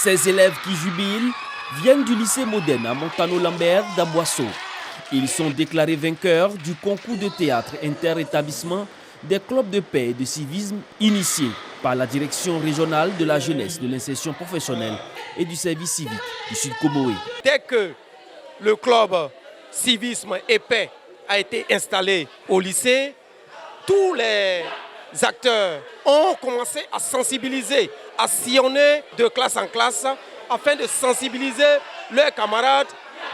Ces élèves qui jubilent viennent du lycée moderne à Montano-Lambert d'Aboisseau. Ils sont déclarés vainqueurs du concours de théâtre inter-établissement des clubs de paix et de civisme initiés par la direction régionale de la jeunesse, de l'insertion professionnelle et du service civique du Sud Comoé. Dès que le club civisme et paix a été installé au lycée, tous les acteurs ont commencé à sensibiliser, à sillonner de classe en classe afin de sensibiliser leurs camarades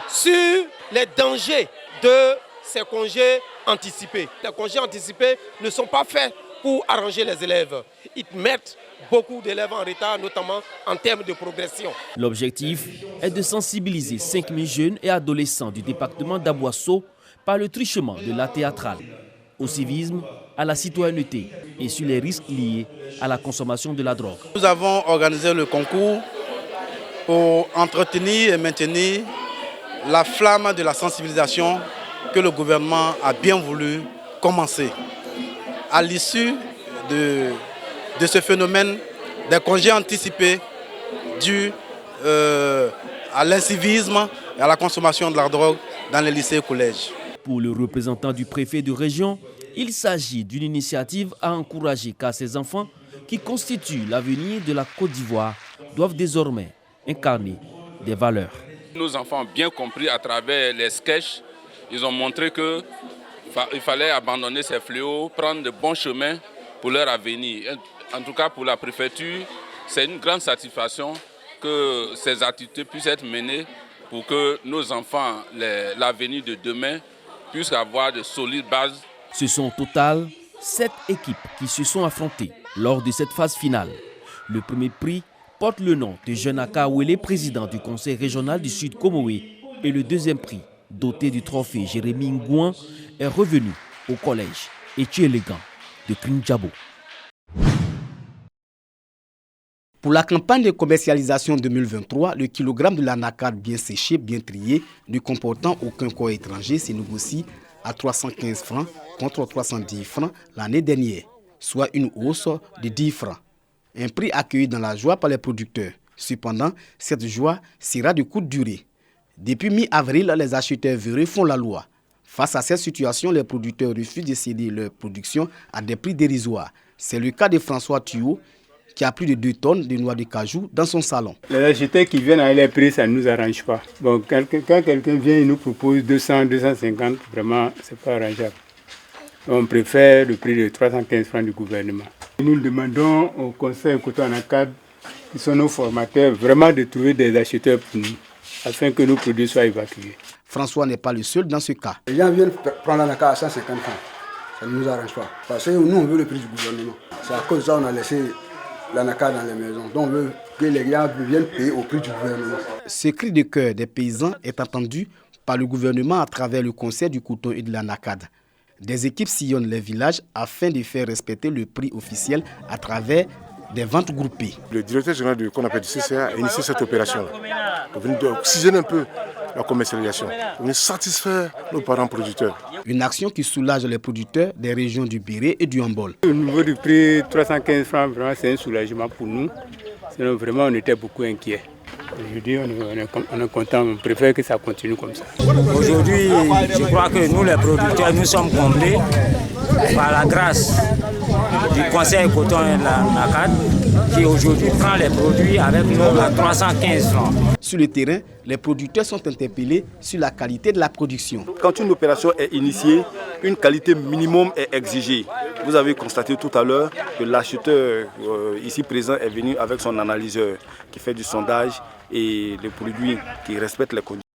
sur les dangers de ces congés anticipés. Les congés anticipés ne sont pas faits pour arranger les élèves. Ils mettent beaucoup d'élèves en retard, notamment en termes de progression. L'objectif est de sensibiliser 5000 jeunes et adolescents du département d'Aboisseau par le truchement de l'art théâtral, au civisme, à la citoyenneté et sur les risques liés à la consommation de la drogue. Nous avons organisé le concours pour entretenir et maintenir la flamme de la sensibilisation que le gouvernement a bien voulu commencer. À l'issue de ce phénomène des congés anticipés dus à l'incivisme et à la consommation de la drogue dans les lycées et collèges. Pour le représentant du préfet de région, il s'agit d'une initiative à encourager car ces enfants qui constituent l'avenir de la Côte d'Ivoire doivent désormais incarner des valeurs. Nos enfants ont bien compris à travers les sketchs, ils ont montré qu'il fallait abandonner ces fléaux, prendre de bons chemins pour leur avenir. En tout cas pour la préfecture, c'est une grande satisfaction que ces activités puissent être menées pour que nos enfants, l'avenir de demain, puissent avoir de solides bases. Ce sont au total 7 équipes qui se sont affrontées lors de cette phase finale. Le premier prix porte le nom de Jenaka Ouele, président du conseil régional du Sud Comoé, et le deuxième prix, doté du trophée Jérémy Ngouan, est revenu au collège Ethieu-Élégant de Krinjabo. Pour la campagne de commercialisation 2023, le kilogramme de l'anacarde bien séché, bien trié, ne comportant aucun corps étranger, se négocie à 315 francs contre 310 francs l'année dernière, soit une hausse de 10 francs. Un prix accueilli dans la joie par les producteurs. Cependant, cette joie sera de courte durée. Depuis mi-avril, les acheteurs véreux font la loi. Face à cette situation, les producteurs refusent de céder leur production à des prix dérisoires. C'est le cas de François Thuot, qui a plus de 2 tonnes de noix de cajou dans son salon. Les acheteurs qui viennent à les prix, ça ne nous arrange pas. Bon, quand quelqu'un vient et nous propose 200, 250, vraiment, ce n'est pas arrangeable. On préfère le prix de 315 francs du gouvernement. Nous demandons au conseil Coton Anacarde, qui sont nos formateurs, vraiment de trouver des acheteurs pour nous, afin que nos produits soient évacués. François n'est pas le seul dans ce cas. Les gens viennent prendre l'anacarde à 150 francs. Ça ne nous arrange pas. Parce que nous, on veut le prix du gouvernement. C'est à cause de ça qu'on a laissé l'anacarde dans les maisons. Donc on veut que les gens viennent payer au prix du gouvernement. Ce cri de cœur des paysans est entendu par le gouvernement à travers le conseil du coton et de l'anacarde. Des équipes sillonnent les villages afin de faire respecter le prix officiel à travers des ventes groupées. Le directeur général du CCA a initié cette opération pour venir oxygéner un peu la commercialisation, pour venir satisfaire nos parents producteurs. Une action qui soulage les producteurs des régions du Béré et du Hambol. Au niveau du prix 315 francs, vraiment c'est un soulagement pour nous. Sinon vraiment on était beaucoup inquiets. Aujourd'hui on est content, on préfère que ça continue comme ça. Aujourd'hui je crois que nous les producteurs nous sommes comblés par la grâce du conseil coton et l'anacarde qui aujourd'hui prend les produits avec nous à 315 francs. Sur le terrain, les producteurs sont interpellés sur la qualité de la production. Quand une opération est initiée, une qualité minimum est exigée. Vous avez constaté tout à l'heure que l'acheteur ici présent est venu avec son analyseur qui fait du sondage et les produits qui respectent les conditions.